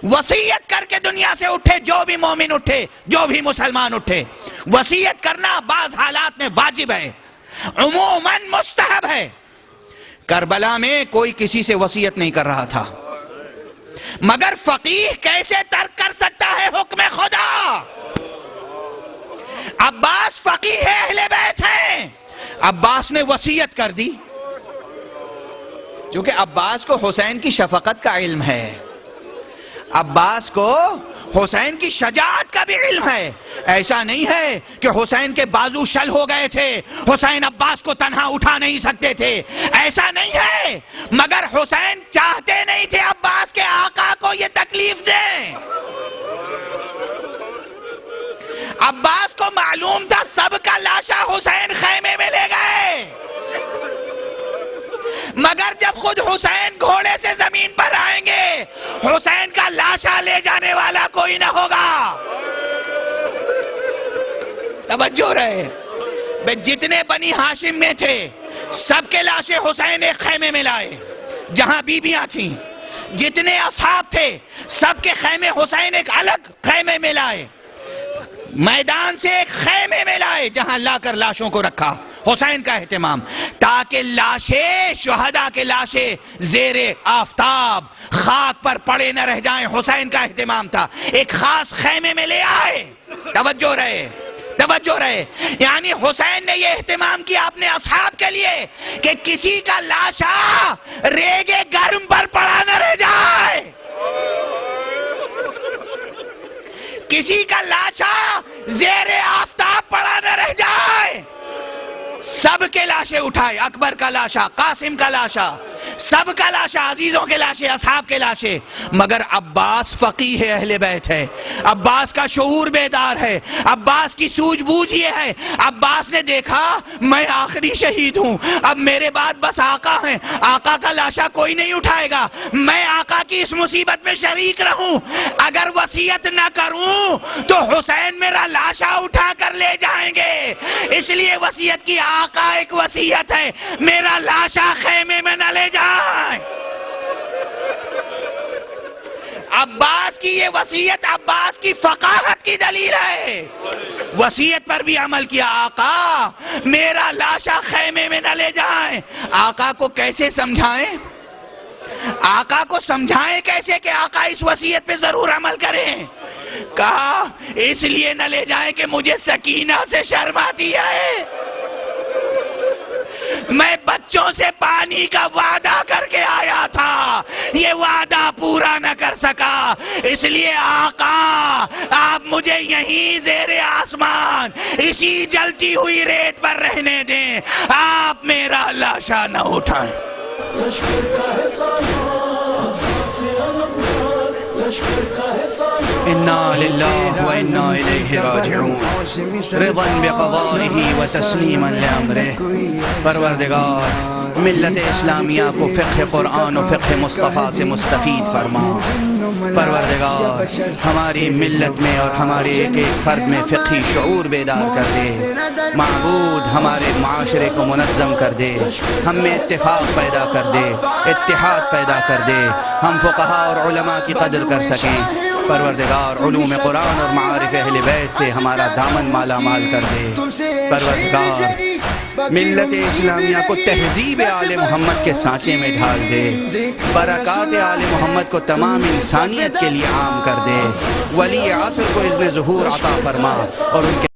وصیت کر کے دنیا سے اٹھے جو بھی مومن اٹھے، جو بھی مسلمان اٹھے، وصیت کرنا بعض حالات میں واجب ہے، عموماً مستحب ہے۔ کربلا میں کوئی کسی سے وصیت نہیں کر رہا تھا، مگر فقیہ کیسے ترک کر سکتا ہے حکم خدا؟ عباس فقیہ ہے، اہل بیت ہیں، عباس نے وصیت کر دی، کیونکہ عباس کو حسین کی شفقت کا علم ہے، عباس کو حسین کی شجاعت کا بھی علم ہے۔ ایسا نہیں ہے کہ حسین کے بازو شل ہو گئے تھے، حسین عباس کو تنہا اٹھا نہیں سکتے تھے، ایسا نہیں ہے، مگر حسین چاہتے نہیں تھے عباس کے آقا کو یہ تکلیف دیں۔ عباس کو معلوم تھا سب کا لاشا حسین خیمے میں لے گئے، مگر جب خود حسین گھوڑے سے زمین پر آئیں گے، حسین کا لاشا لے جانے والا کوئی نہ ہوگا۔ توجہ رہے، جتنے بنی ہاشم میں تھے سب کے لاشیں حسین ایک خیمے میں لائے جہاں بیویاں تھیں، جتنے اصحاب تھے سب کے خیمے حسین ایک الگ خیمے میں لائے، میدان سے ایک خیمے میں لائے جہاں لا کر لاشوں کو رکھا، حسین کا اہتمام، تاکہ لاشیں، شہداء کے لاشیں زیر آفتاب خاک پر پڑے نہ رہ جائیں، حسین کا اہتمام تھا، ایک خاص خیمے میں لے آئے۔ توجہ رہے، توجہ رہے، یعنی حسین نے یہ اہتمام کیا اپنے اصحاب کے لیے کہ کسی کا لاشا ریگے گرم پر پڑا نہ رہ جائے، کسی کا لاشا زیر آفتاب پڑا نہ رہ جائے۔ سب کے لاشیں اٹھائے، اکبر کا لاشا، قاسم کا لاشا، سب کا لاشا، عزیزوں کے لاشیں، اصحاب کے لاشیں، مگر عباس فقیہ ہے، اہل بیت ہے، عباس کا شعور بیدار ہے، عباس کی سوجھ بوجھ یہ ہے، عباس نے دیکھا میں آخری شہید ہوں، اب میرے بعد بس آقا ہیں، آقا کا لاشا کوئی نہیں اٹھائے گا، میں آقا کی اس مصیبت میں شریک رہوں، اگر وصیت نہ کروں تو حسین میرا لاشا اٹھا کر لے جائیں گے، اس لیے وصیت کی، آقا ایک وصیت ہے، میرا لاشا خیمے میں نہ لے جائیں۔ عباس کی یہ وصیت عباس کی فقاہت کی دلیل ہے، وصیت پر بھی عمل کیا، آقا میرا لاشا خیمے میں نہ لے جائیں۔ آقا کو کیسے سمجھائیں؟ آقا کو سمجھائیں کیسے کہ آقا اس وصیت پہ ضرور عمل کریں؟ کہا اس لیے نہ لے جائیں کہ مجھے سکینہ سے شرم آتی ہے، میں بچوں سے پانی کا وعدہ کر کے آیا تھا، یہ وعدہ پورا نہ کر سکا، اس لیے آقا آپ مجھے یہیں زیر آسمان اسی جلتی ہوئی ریت پر رہنے دیں، آپ میرا لاشا نہ اٹھائیں۔ انا للہ و انا الیہ راجعون، رضا بقضائہ و تسلیما لامرہ۔ پروردگار ملت اسلامیہ کو فقہ قرآن و فقہ مصطفیٰ سے مستفید فرما، پروردگار ہماری ملت میں اور ہمارے ایک ایک فرد میں فقہی شعور بیدار کر دے، معبود ہمارے معاشرے کو منظم کر دے، ہم میں اتفاق پیدا کر دے، اتحاد پیدا کر دے، ہم فقہاء اور علماء کی قدر کر سکیں۔ پروردگار علوم قرآن اور معارف اہل بیت سے ہمارا دامن مالا مال کر دے، پروردگار ملت اسلامیہ کو تہذیب آل محمد کے سانچے میں ڈھال دے، برکات آل محمد کو تمام انسانیت کے لیے عام کر دے، ولی عصر کو اذن ظہور عطا فرما اور ان کے